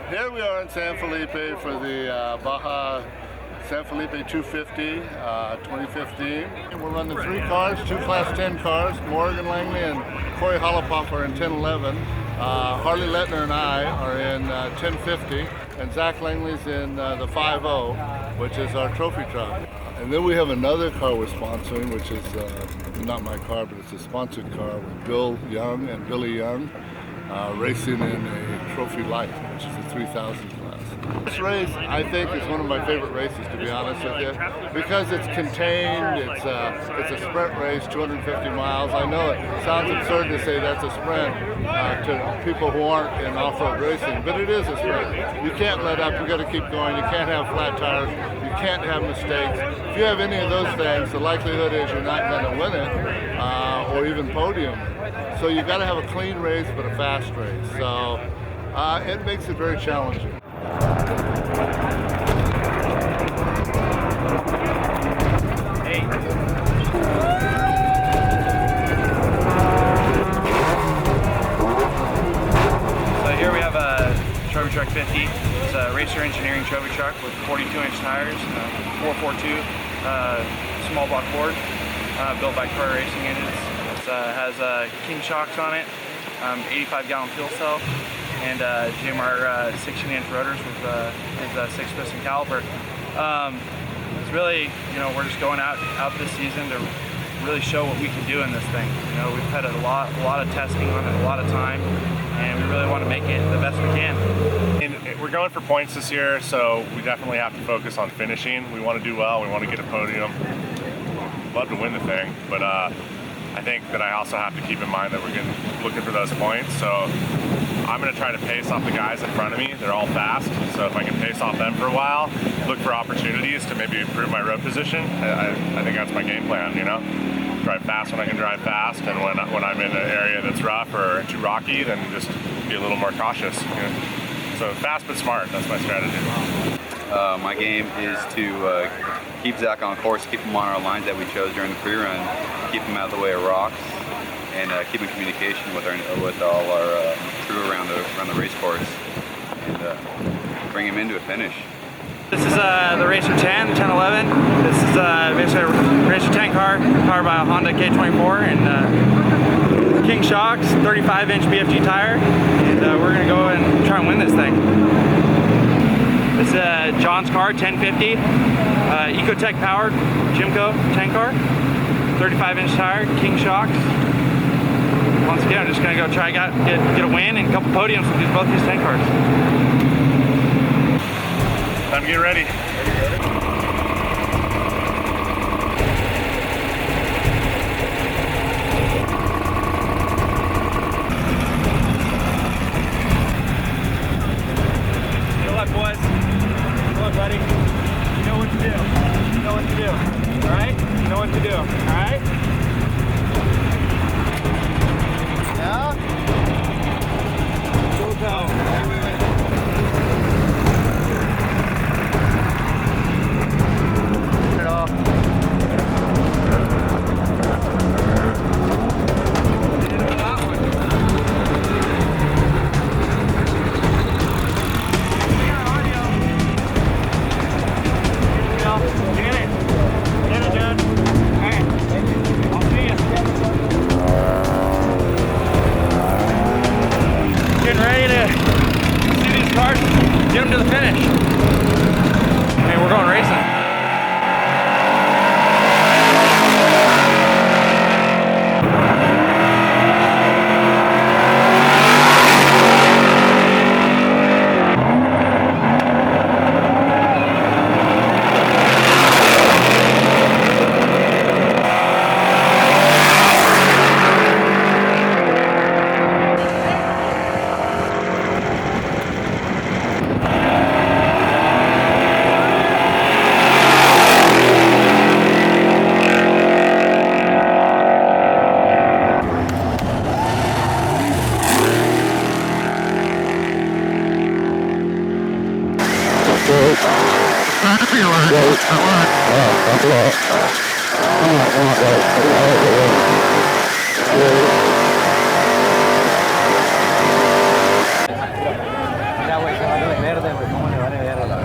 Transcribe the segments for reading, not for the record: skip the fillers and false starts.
Here we are in San Felipe for the Baja San Felipe 250 2015. We're running 3 cars, 2 Class 10 cars. Morgan Langley and Corey Hollopop are in 1011. Harley Letner and I are in 1050. And Zak Langley's in the 50, which is our trophy truck. And then we have another car we're sponsoring, which is not my car, but it's a sponsored car with Bill Young and Billy Young racing in a Trophy Light, which is a 3000 class. This race, I think, is one of my favorite races, to be honest with you, because it's contained, it's a sprint race, 250 miles. I know it sounds absurd to say that's a sprint to people who aren't in off-road racing, but it is a sprint. You can't let up, you got to keep going, you can't have flat tires, you can't have mistakes. If you have any of those things, the likelihood is you're not going to win it, or even podium. So you've got to have a clean race, but a fast race. So it makes it very challenging. So here we have a Trophy Truck 50. It's a Racer Engineering trophy truck with 42-inch tires, 442 small block board, built by Crowley racing engines. It has King shocks on it, 85-gallon fuel cell, and GMR 16-inch rotors with his 6-piston caliper. It's really, we're just going out this season to really show what we can do in this thing. We've had a lot of testing on it, a lot of time, and we really want to make it the best we can. And we're going for points this year, so we definitely have to focus on finishing. We want to do well. We want to get a podium. Love to win the thing, but I think that I also have to keep in mind that we're looking for those points. So I'm going to try to pace off the guys in front of me. They're all fast, so if I can pace off them for a while, look for opportunities to maybe improve my road position. I think that's my game plan, Drive fast when I can drive fast, and when I'm in an area that's rough or too rocky, then just be a little more cautious. So fast but smart, that's my strategy. My game is to keep Zak on course, keep him on our lines that we chose during the pre-run, keep him out of the way of rocks, and keep in communication with all our crew around the race course, and bring him into a finish. This is the Racer 10, 1011. This is basically a Racer 10 car powered by a Honda K24 and King shocks, 35-inch BFG tire, and we're going to go and try and win this thing. This is John's car, 1050, Ecotech powered Jimco 10 car, 35-inch tire, King shocks. Once again, I'm just going to go try get a win and a couple podiums with both these 10 cars. Time to get ready. Good luck, boys. Good luck, buddy. You know what to do. You know what to do. All right? You know what to do. All right? Yeah? Go, go. Get it, dude. All right. Mira, güey, se va de verde, güey. ¿Cómo le vale verde la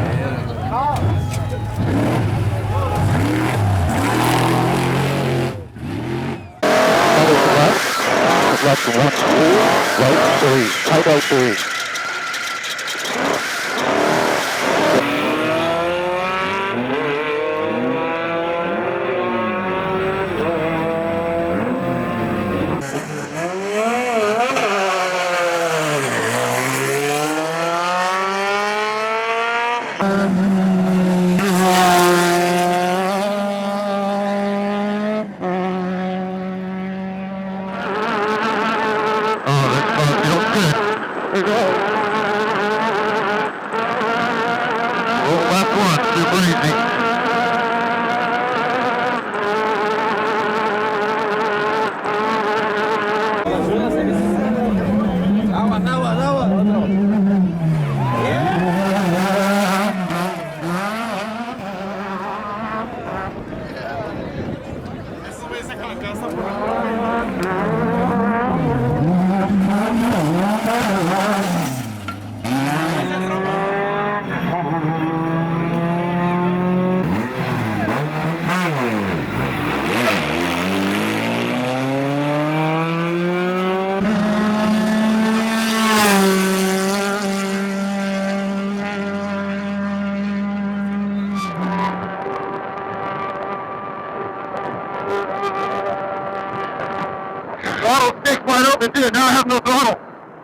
Throttle stick wide open too. Now I have no throttle.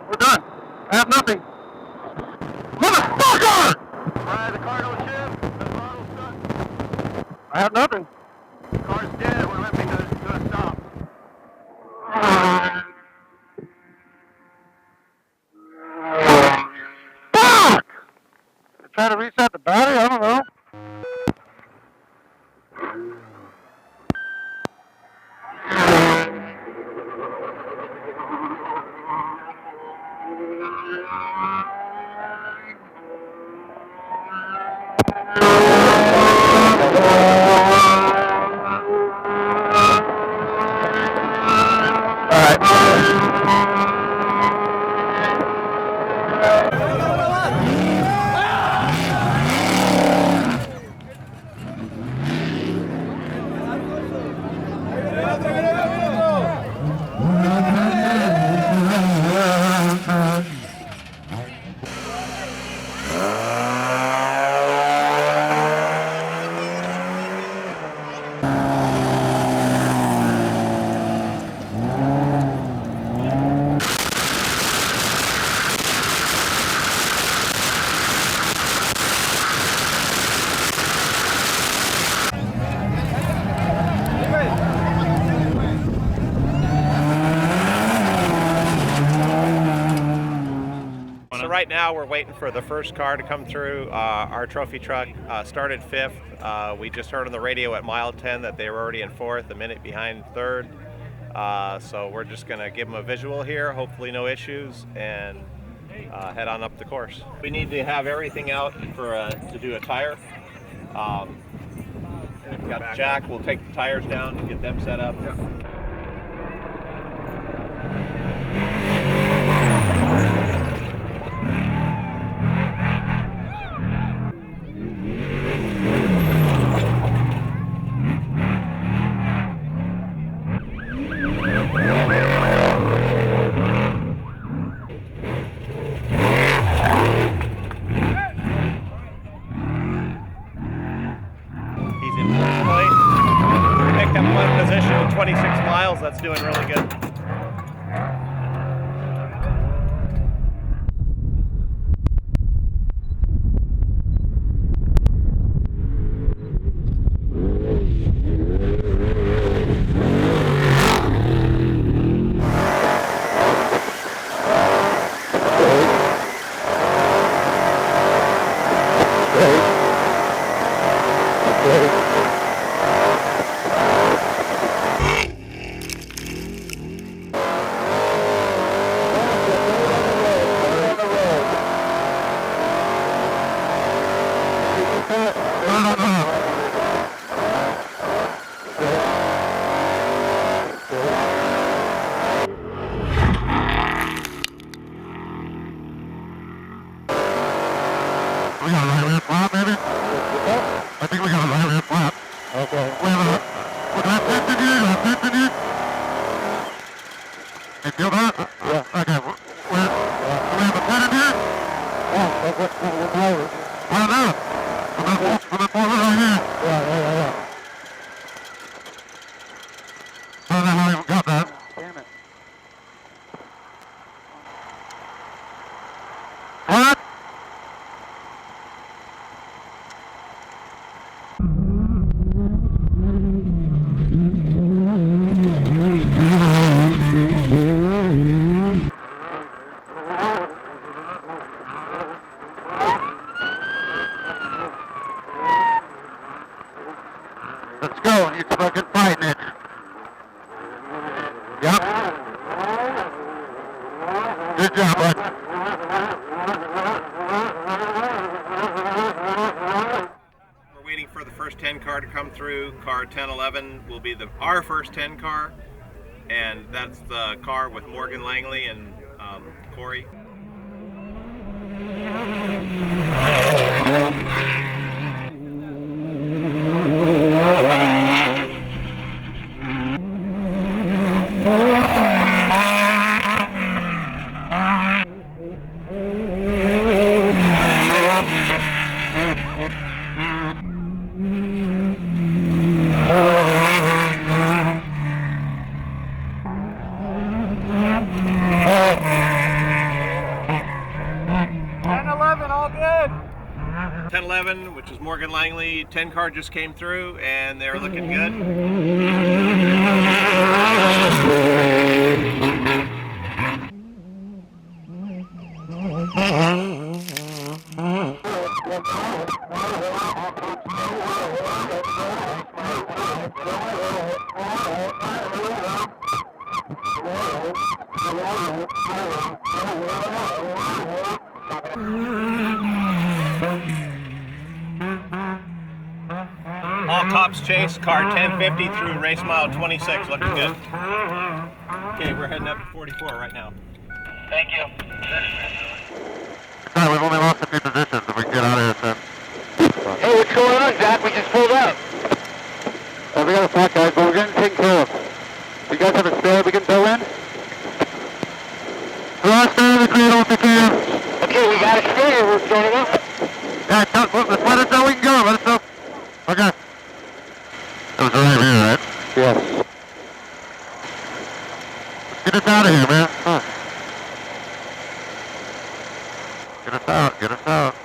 We're done. I have nothing. Motherfucker! Alright, the car don't shift. The throttle's stuck. I have nothing. The car's dead. It won't let me do a stop. Fuck! Try to reset the battery? I don't know. So right now we're waiting for the first car to come through. Our trophy truck started fifth. We just heard on the radio at mile 10 that they were already in fourth, a minute behind third. So we're just gonna give them a visual here, hopefully no issues, and head on up the course. We need to have everything out for to do a tire. We've got the jack, we'll take the tires down and get them set up. He's in first place. Picked up one position in 26 miles. That's doing really good. Let's go. He's fucking fighting it. Yep. Good job, bud. We're waiting for the first 10 car to come through. Car 1011 will be our first 10 car, and that's the car with Morgan Langley and Corey. All good. 1011, which is Morgan Langley, 10 car just came through, and they're looking good. All cops chase, car 1050 through race mile 26, looking good. Okay, we're heading up to 44 right now. Thank you. Sorry, we've only lost a few positions if we can get out of here soon. Hey, what's going on, Zach? We just pulled up. We got a flat, guys, but we're getting taken care of. You guys have a spare we can throw in? Throw a spare in the cradle if you can. Okay, we got a spare. We're throwing it up. Yeah, let's let us know we can go. Let us know. Okay. It was right here, right? Yes. Get us out of here, man. Huh. Get us out. Get us out.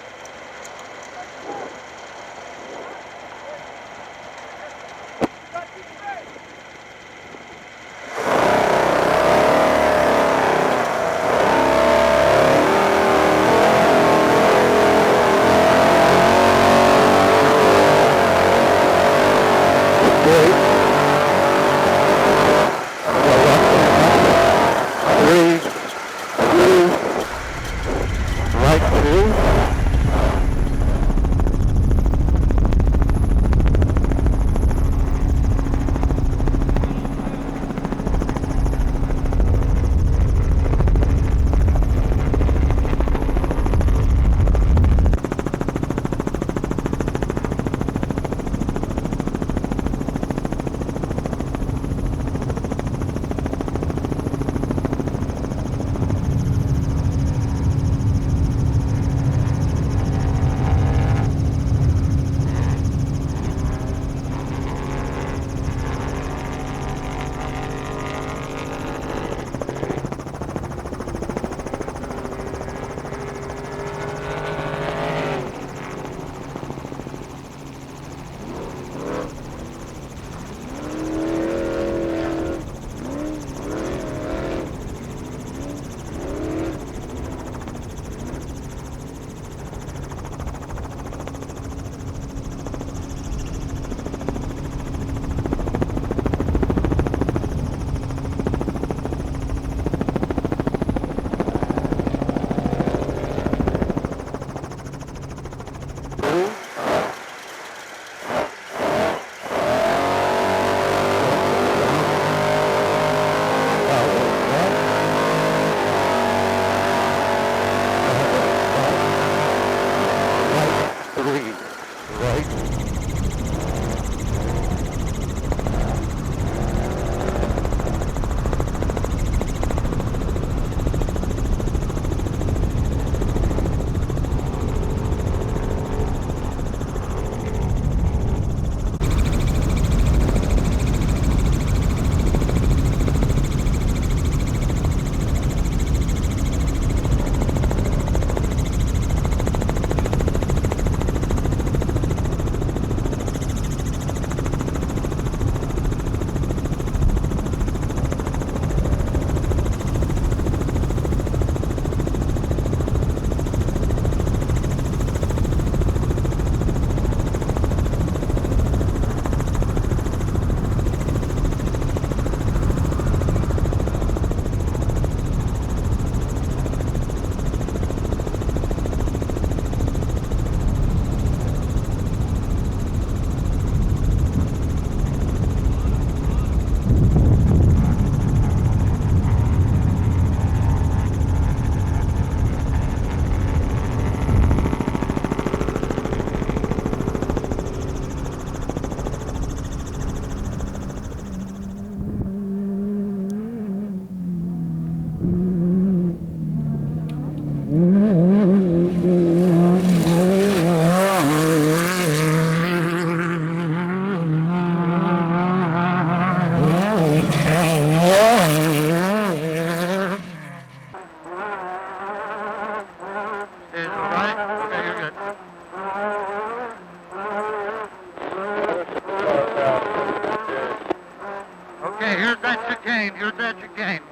gained. Your attention gained.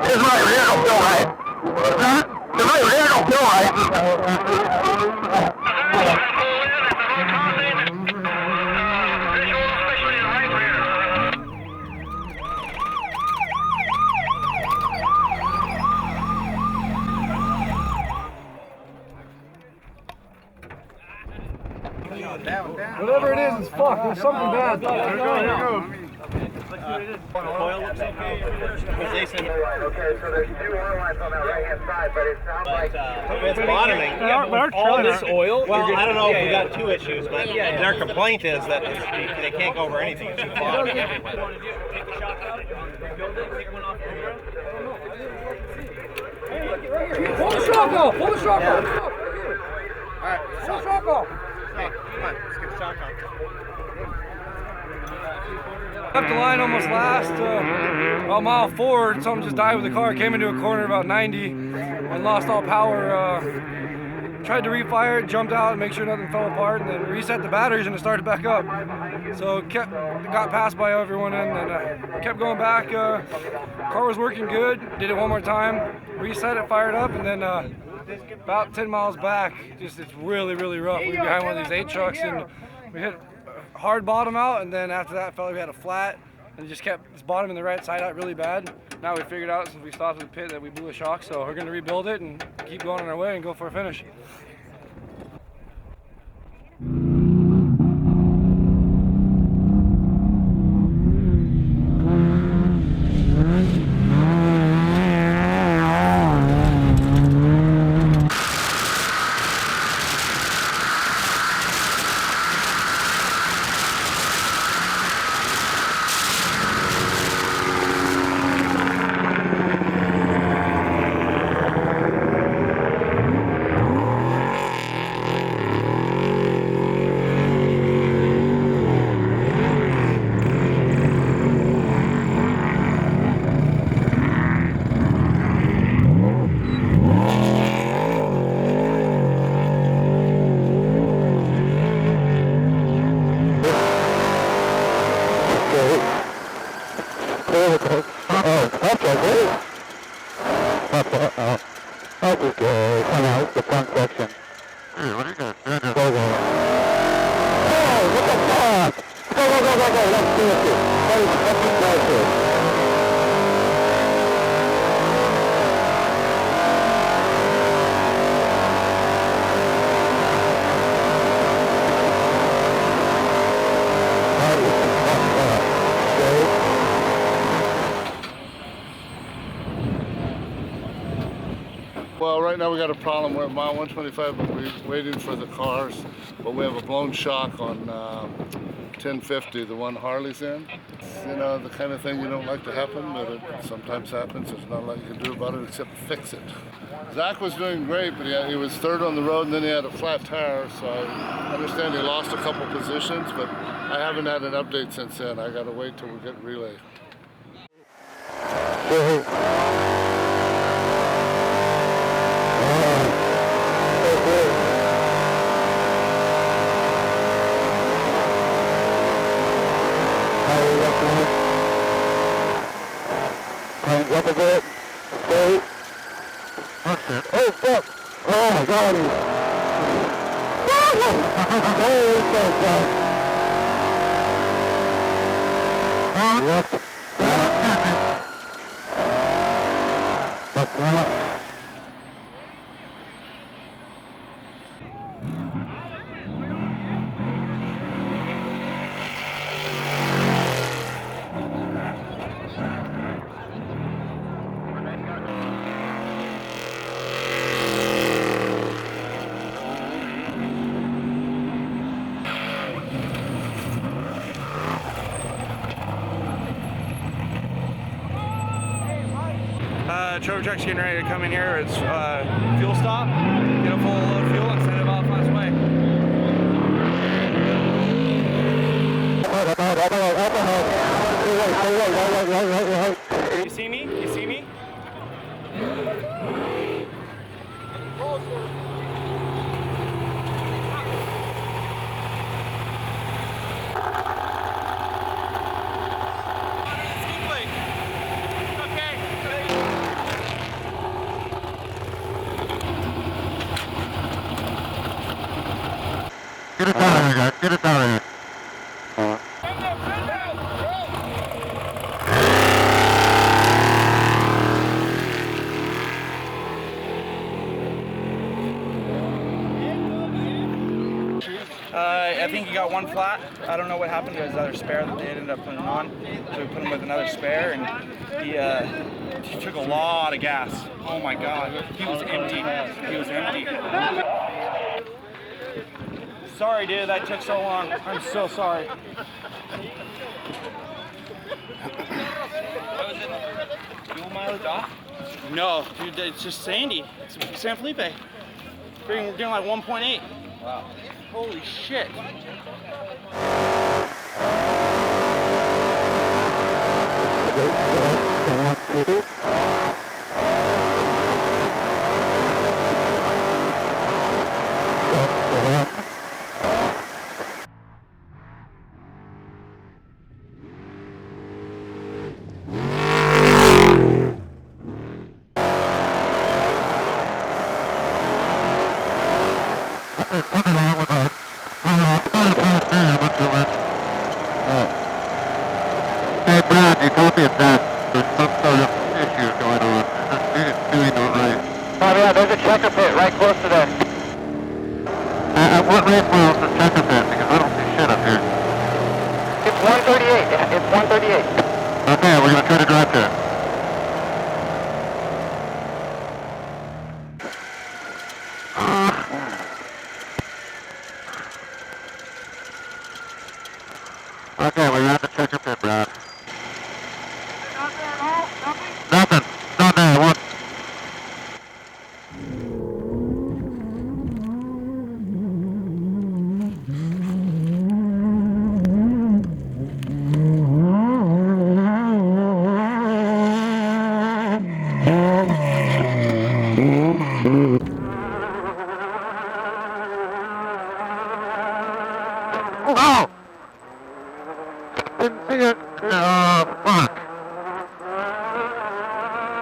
His right rear don't feel right. His right rear don't feel right. Whatever it is, it's fucked. There's something bad. Here we go. Okay, so there's 2 oil lines on that right-hand side, but it sounds like It's bottoming. All this oil. Well, I don't know if we got 2 issues, but their complaint is that they can't go over anything. It's too bottoming everywhere. Pull the shock off. Pull the shock off. All right, Pull the shock off. Hey, come on, let's get the shock on. Left the line almost last, about mile 4, something just died with the car, came into a corner about 90 and lost all power. Tried to refire it, jumped out and make sure nothing fell apart, and then reset the batteries and it started back up. So got passed by everyone and kept going back. Car was working good, did it one more time, reset it, fired up, and then about 10 miles back, it's really, really rough. We were behind one of these 8 trucks and we hit hard bottom out, and then after that felt like we had a flat and it just kept its bottom in the right side out really bad. Now we figured out since we stopped at the pit that we blew a shock, so we're going to rebuild it and keep going on our way and go for a finish. Well, right now we got a problem. We're at mile 125, but we're waiting for the cars. But we have a blown shock on 1050, the one Harley's in. You know, the kind of thing you don't like to happen, but it sometimes happens. There's not a lot you can do about it except fix it. Zach was doing great, but he was third on the road, and then he had a flat tire, so I understand he lost a couple positions, but I haven't had an update since then. I got to wait till we get relay. Up a bit. Straight. Oh, fuck. Oh, my God. Yep. Trophy truck's getting ready to come in here. It's fuel stop, get a full load of fuel and send it off on its way. You see me? You see me? Get us out of here, guys. Get us out of here. I think he got one flat. I don't know what happened to his other spare that they ended up putting on. So we put him with another spare, and he took a lot of gas. Oh my God, he was empty. He was empty. Sorry, dude, that took so long. I'm so sorry. What was it? Fuel mileage off? No, dude, it's just Sandy. It's San Felipe. Doing like 1.8. Wow. Holy shit. Hey Brad, you copy of that? There's some sort of issue going on. It's doing all right. Oh yeah, there's a checker pit right close to there. At what rate miles the checker pit? Because I don't see shit up here. It's 138. It's 138. Okay, we're gonna try to drive to it. Okay, we're at the checker pit, Brad. Nothing. Not there. What? Oh! Didn't see it. Fuck.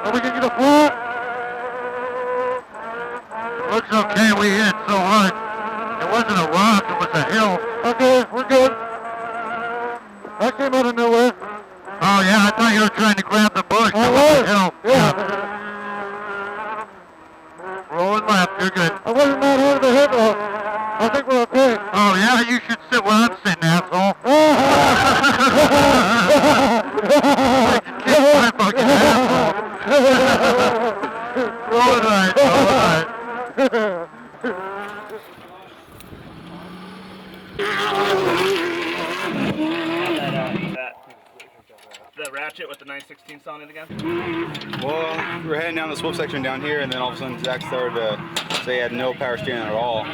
Are we gonna get a flat? Looks okay, we hit so hard. It wasn't a rock, it was a hill. Okay, we're good. That came out of nowhere. Oh yeah, I thought you were trying to grab the bush. That was a hill. Yeah. Rolling left, you're good. I wasn't that hard of a hit though. I think we're okay. Oh yeah, you should sit where I'm sitting, asshole. Kiss my fucking asshole. Rolling right, rolling right. That ratchet with the 9/16 on it again? Well, we were heading down the swift section down here, and then all of a sudden Zach started to say he had no power steering at all.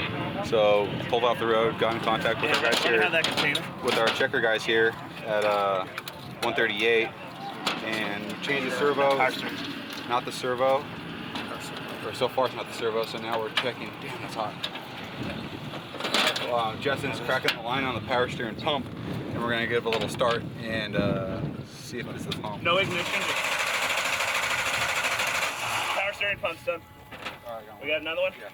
So pulled off the road, got in contact with our guys here, with our checker guys here at 138, and changed the servo. Not the servo. Or so far it's not the servo, so now we're checking. Damn, that's hot. Justin's cracking the line on the power steering pump, and we're gonna give a little start and see if it's the pump. No ignition. Power steering pump's done. All right, We got another one? Yeah.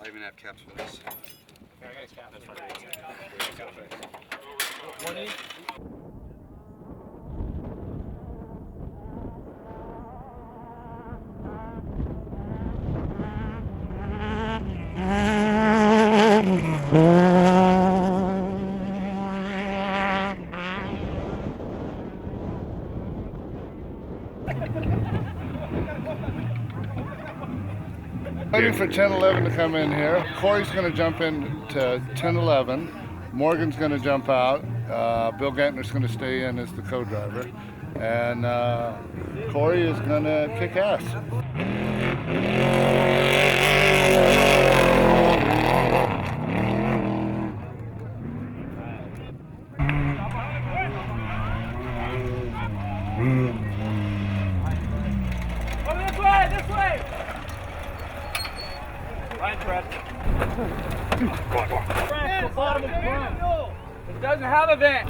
I even have caps for this. Waiting for 1011 to come in here. Corey's going to jump in to 1011. Morgan's going to jump out. Bill Gantner's going to stay in as the co-driver. And Corey is going to kick ass. This way! This way! Right, Fred. Fred, the bottom is front. It doesn't have a vent.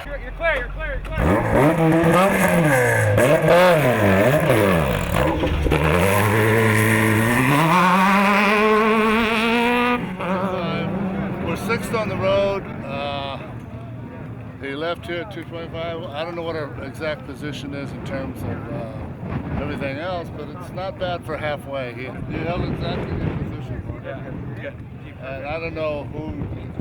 You're clear, you're clear, you're clear. We're sixth on the road. They left here at 225. I don't know what our exact position is in terms of everything else, but it's not bad for halfway. You held exactly your position. Yeah. And I don't know who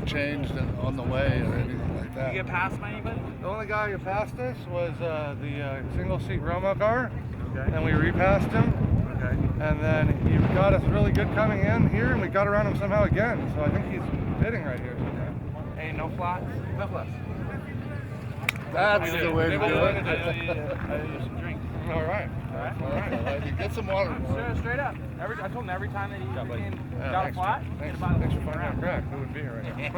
changed on the way or anything like that. Did you get past by anybody? The only guy who passed us was the single-seat Roma car, and we repassed him. Okay. And then he got us really good coming in here, and we got around him somehow again. So I think he's pitting right here. Hey, no flats? No flats. That's the way to do it. Some drink. All right. Get some water. Straight up. I told him every time that he got a flat. Thanks for finding out crack. Who would be here right now?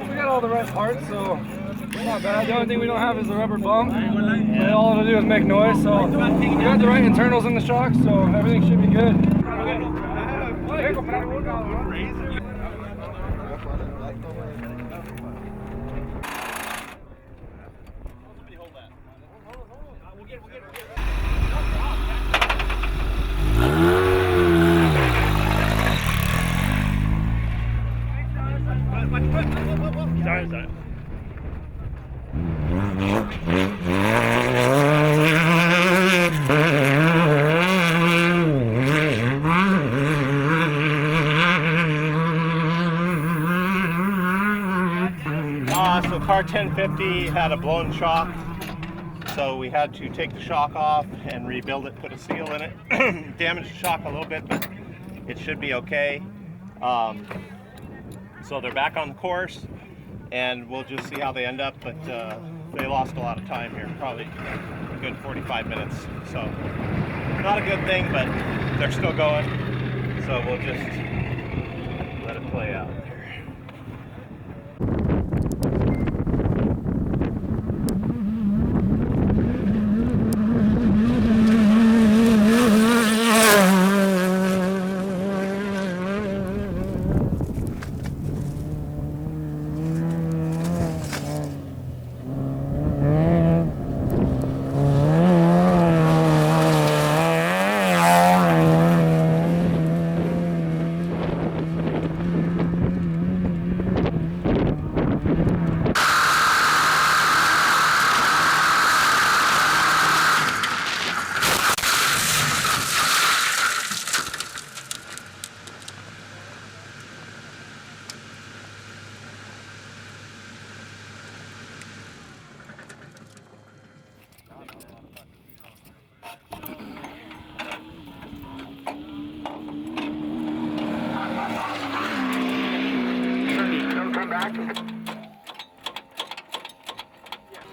We got all the right parts, so it's not bad. The only thing we don't have is the rubber bump. And all it'll do is make noise, so we got the right internals in the shocks, so everything should be good. Sorry. So car 1050 had a blown shock, so we had to take the shock off and rebuild it, put a seal in it. Damaged the shock a little bit, but it should be okay. So they're back on the course, and we'll just see how they end up, but they lost a lot of time here, probably a good 45 minutes. So not a good thing, but they're still going, so we'll just let it play out.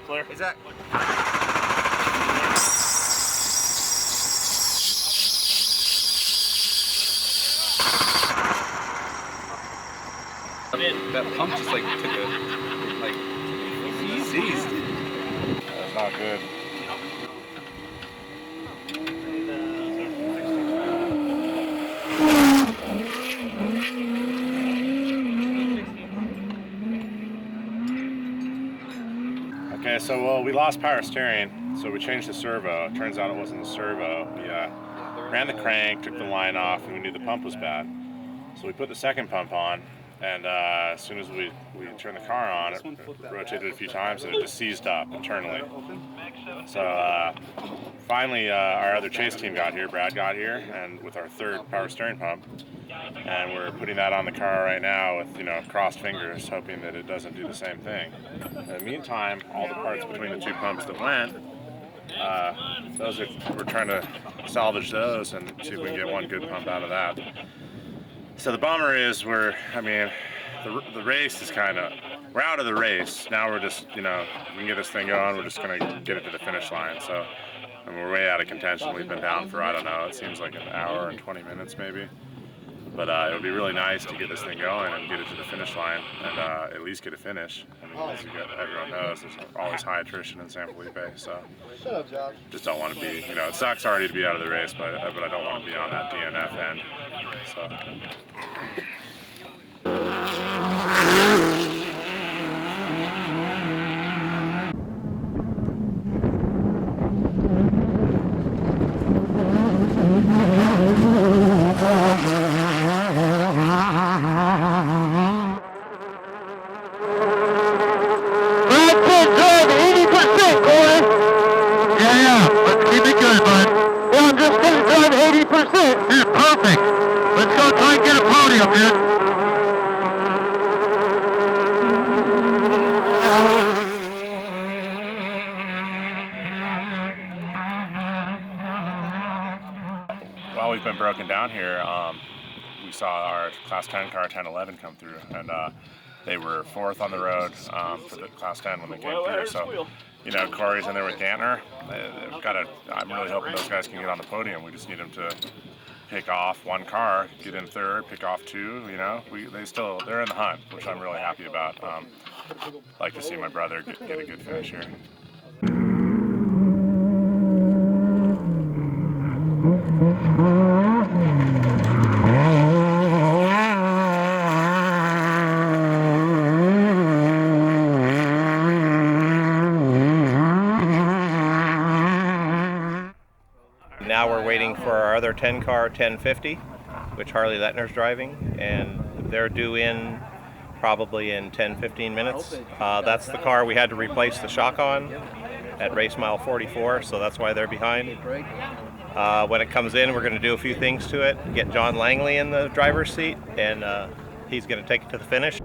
Clear? Is that? That pump just like took a seized. That's not good. Okay, so we lost power steering, so we changed the servo. It turns out it wasn't the servo. We ran the crank, took the line off, and we knew the pump was bad. So we put the second pump on, and as soon as we turned the car on, it rotated a few times and it just seized up internally. So finally our other chase team got here, Brad got here, and with our third power steering pump, and we're putting that on the car right now with crossed fingers, hoping that it doesn't do the same thing. In the meantime, all the parts between the two pumps that went, we're trying to salvage those and see if we can get one good pump out of that. So the bummer is the race is we're out of the race. Now we're just, we can get this thing going, we're just gonna get it to the finish line. So, we're way out of contention. We've been down for, I don't know, it seems like an hour and 20 minutes maybe. But it would be really nice to get this thing going and get it to the finish line and at least get a finish. I mean, as everyone knows, there's always high attrition in San Felipe, so just don't want to be, you know, it sucks already to be out of the race, but I don't want to be on that DNF end. So. While we've been broken down here, we saw our Class 10 car 1011 come through, and they were 4th on the road for the Class 10 when they came through. So, you know, Corey's in there with Gantner. I'm really hoping those guys can get on the podium. We just need them to pick off one car, get in 3rd, pick off 2. You know, they're in the hunt, which I'm really happy about. Like to see my brother get a good finish here. Now we're waiting for our other 10 car 1050, which Harley Letner's driving, and they're due in probably in 10-15 minutes. That's the car we had to replace the shock on at race mile 44, so that's why they're behind. When it comes in, we're going to do a few things to it, get Zak Langley in the driver's seat, and he's going to take it to the finish.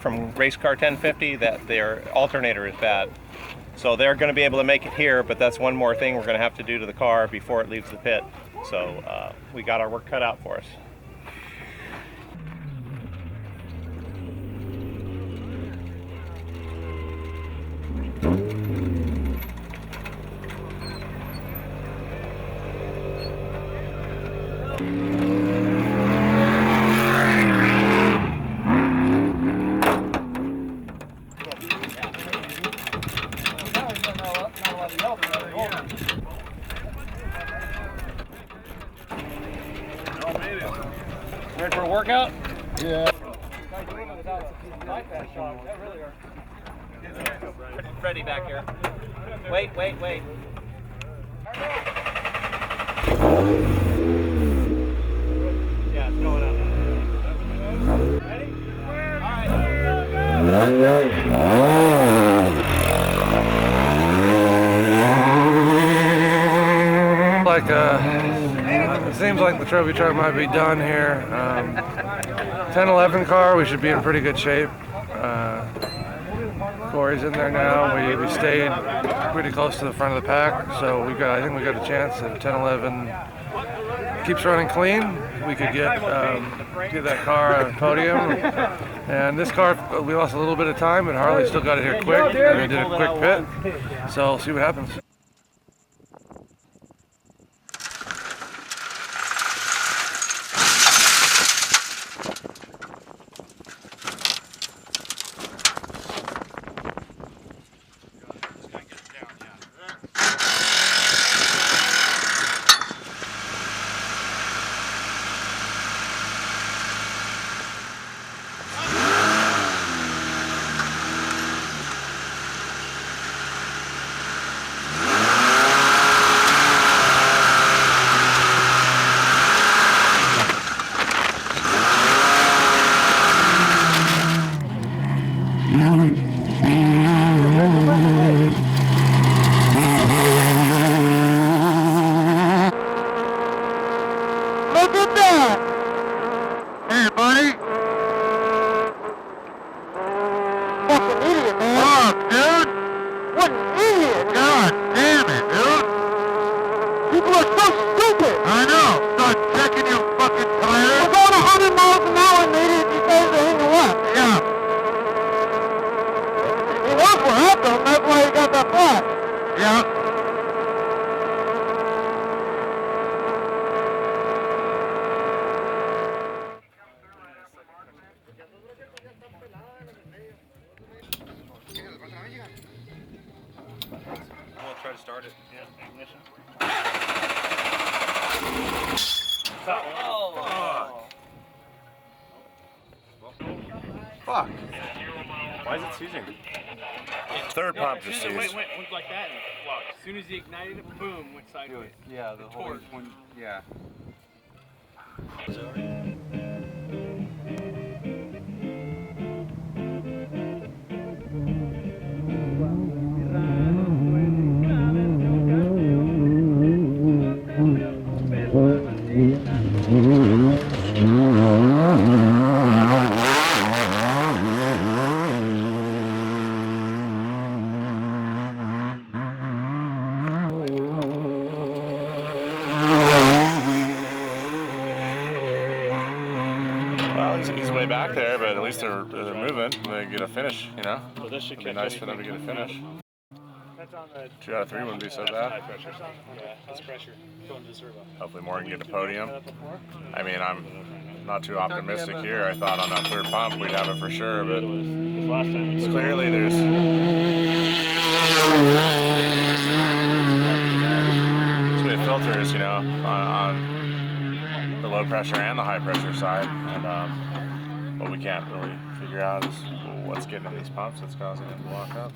From race car 1050 that their alternator is bad. So they're going to be able to make it here, but that's one more thing we're going to have to do to the car before it leaves the pit. So we got our work cut out for us. Ready for a workout? Yeah. Freddie back here. Wait. Yeah, it's going up. Ready? It seems like the trophy truck might be done here. 10-11 car, we should be in pretty good shape. Corey's in there now. We stayed pretty close to the front of the pack, so I think we got a chance. If 10-11 keeps running clean, we could get that car on the podium. And this car, we lost a little bit of time, but Harley still got it here quick, and they did a quick pit. So we'll see what happens. Look at that! Hey, buddy. Fucking idiot, man. Fuck, dude. What an idiot. God damn it, dude. People are so stupid. I know. Start checking your fucking tires. We're going 100 miles an hour, and they didn't say What? Yeah. We'll try to start it. Yeah, ignition. Fuck. Why is it seizing? Third pump just seized. Went like that and flopped. As soon as he ignited it, boom, went sideways. Yeah, the whole one. Yeah. Well, he's way back there, but at least they're moving. They get a finish, you know? So this should It'd be nice for them to get a finish. That's on the 2 out of 3 wouldn't be so bad. pressure. Yeah, that's pressure. Going to the servo. Hopefully Morgan get the podium. I mean, I'm not too optimistic here. I thought on that third pump we'd have it for sure, but clearly there's filters, you know, on the low pressure and the high pressure side, and what we can't really figure out is what's getting in these pumps that's causing them to lock up.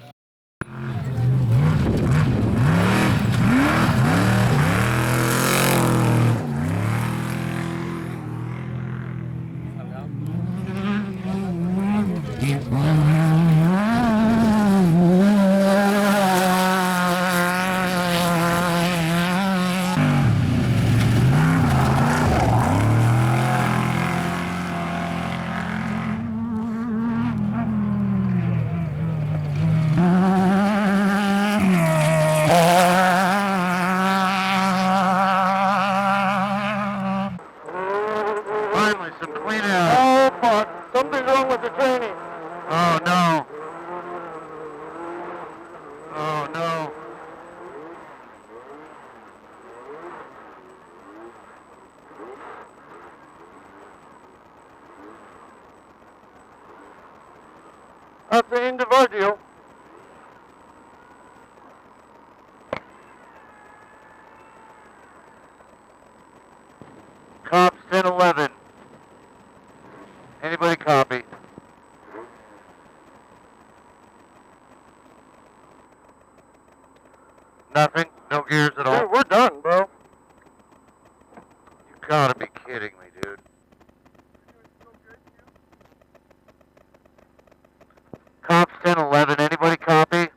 Finally, some clean air. Oh, fuck. Something's wrong with the training. Oh, no. Oh, no. That's the end of our deal. Cops 1011. Anybody copy? Nothing? No gears at all? Dude, we're done, bro. You gotta be kidding me, dude. Cops 1011. Anybody copy?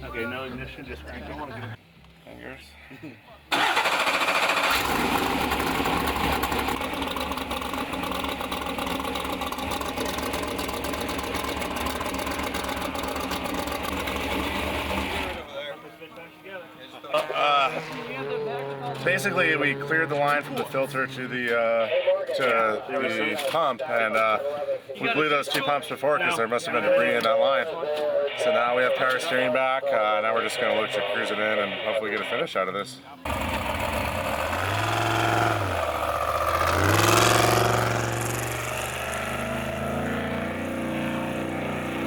Okay, no ignition, just crank it. Fingers. Basically, we cleared the line from the filter to the pump, and we blew those 2 pumps before because there must have been debris in that line. So now we have power steering back. Now we're just going to look to cruise it in and hopefully get a finish out of this.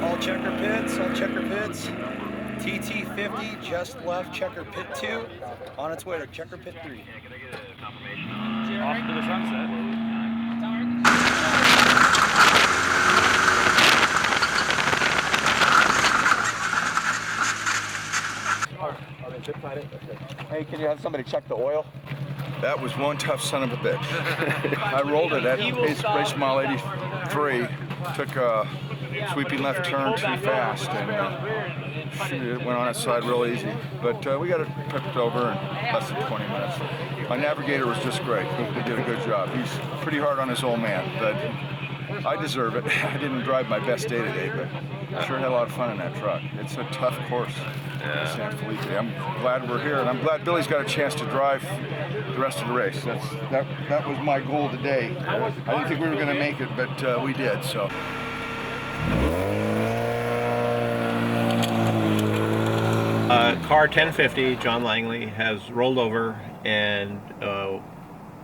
All checker pits, all checker pits. TT50 just left checker pit 2, on its way to checker pit 3. Off to the sunset. Hey, can you have somebody check the oil? That was one tough son of a bitch. I rolled it at race mile 83, took sweeping left turn too fast, and it went on its side real easy. But we got it tucked over in less than 20 minutes. My navigator was just great. He did a good job. He's pretty hard on his old man, but I deserve it. I didn't drive my best day today, but I sure had a lot of fun in that truck. It's a tough course, San Felipe. I'm glad we're here, and I'm glad Billy's got a chance to drive the rest of the race. That was my goal today. I didn't think we were going to make it, but we did. So. Car 1050, John Langley, has rolled over, and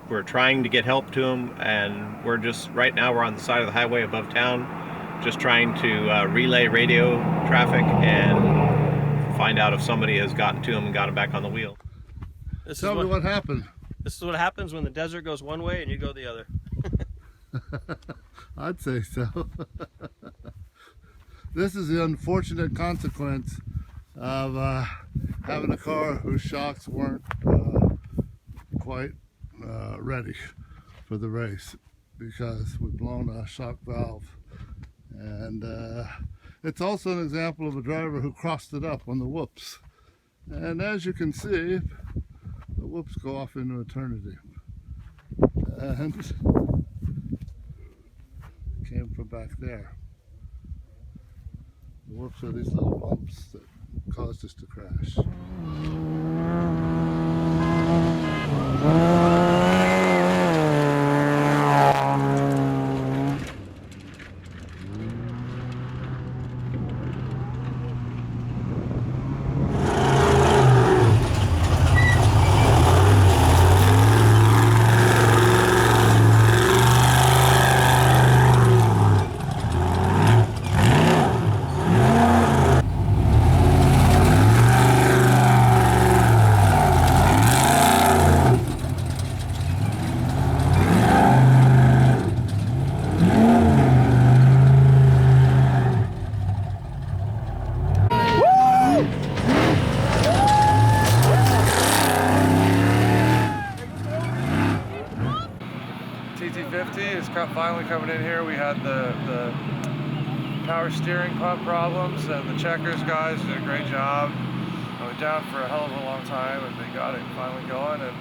we're trying to get help to him, and we're just, right now we're on the side of the highway above town, just trying to relay radio traffic and find out if somebody has gotten to him and got him back on the wheel. Tell me what happened. This is what happens when the desert goes one way and you go the other. I'd say so. This is the unfortunate consequence of having a car whose shocks weren't quite ready for the race, because we've blown a shock valve. And it's also an example of a driver who crossed it up on the whoops. And as you can see, the whoops go off into eternity. And came from back there. The whoops are these little bumps that caused us to crash. TT50 is finally coming in here. We had the power steering pump problems, and the Checkers guys did a great job. I was down for a hell of a long time, and they got it finally going, and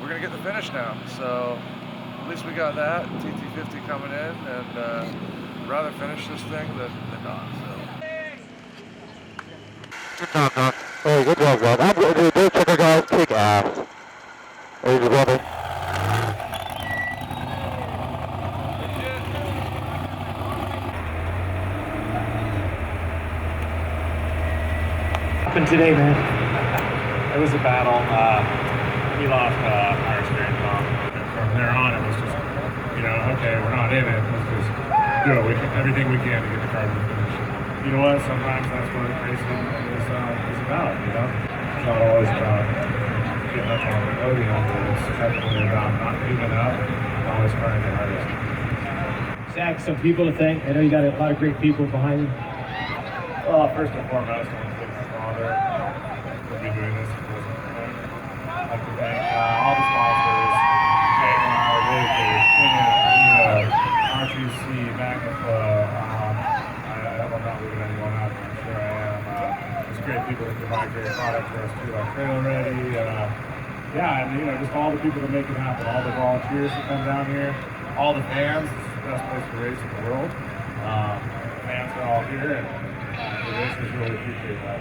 we're gonna get the finish now. So at least we got that TT50 coming in, and rather finish this thing than not. So. Good job, Doc. Hey, good job, Rob. I'm going to do this, checker guys. Kick ass. Easy, brother. Happened today, man. It was a battle. We lost our steering pump. From there on, it was just, okay, we're not in it. Let's just do everything we can to get the car to the finish. You know what? Sometimes that's what racing is about. It's not always about getting up on the podium, but it's definitely about not giving up and always trying the hardest. Zach, some people to thank. I know you got a lot of great people behind you. Well, first and foremost, I want to thank my father for me doing this. It wasn't for him. I'd like to thank all the sponsors, JR, RTC, Magnifa. I hope I'm not leaving anyone out, but I'm sure I am. There's great people that provide great product for us too, like Trailer Ready. Yeah, and just all the people that make it happen, all the volunteers that come down here, all the fans. It's the best place to race in the world. Fans are all here, and the racers really appreciate that.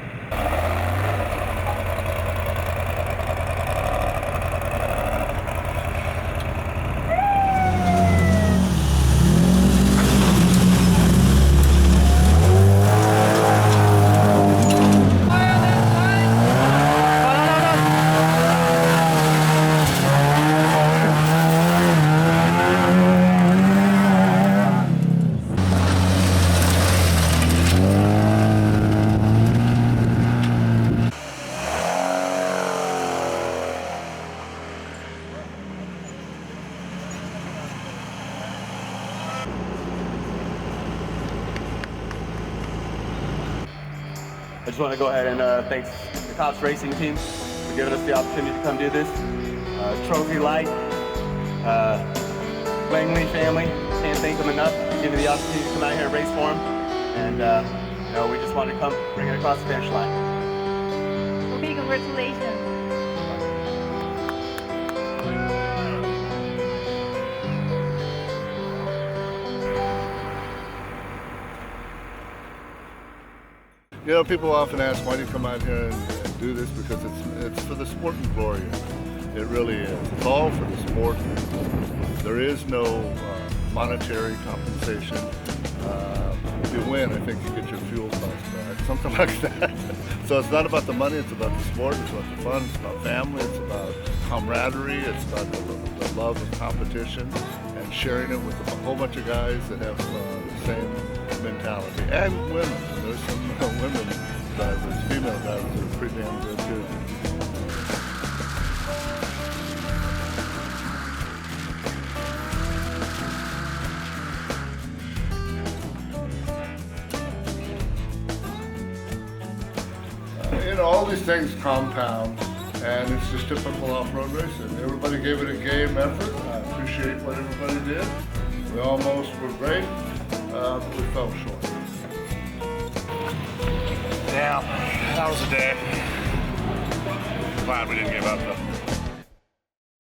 I just want to go ahead and thank the Cops Racing team for giving us the opportunity to come do this. Trophy Light, Langley family, can't thank them enough for giving me the opportunity to come out here and race for them. and you know, we just wanted to come bring it across the finish line. Okay, congratulations. You know, people often ask, why do you come out here and do this? Because it's for the sport and glory. It really is. It's all for the sport. There is no monetary compensation. If you win, I think you get your fuel costs back, something like that. So it's not about the money, it's about the sport, it's about the fun, it's about family, it's about camaraderie, it's about the love of competition and sharing it with a whole bunch of guys that have the same mentality. And women. There's some women drivers, female drivers that are pretty damn good too. You know, all these things compound, and it's just typical off-road racing. Everybody gave it a game effort. I appreciate what everybody did. We almost were great, but we fell short. Yeah, that was a day. Glad we didn't give up though.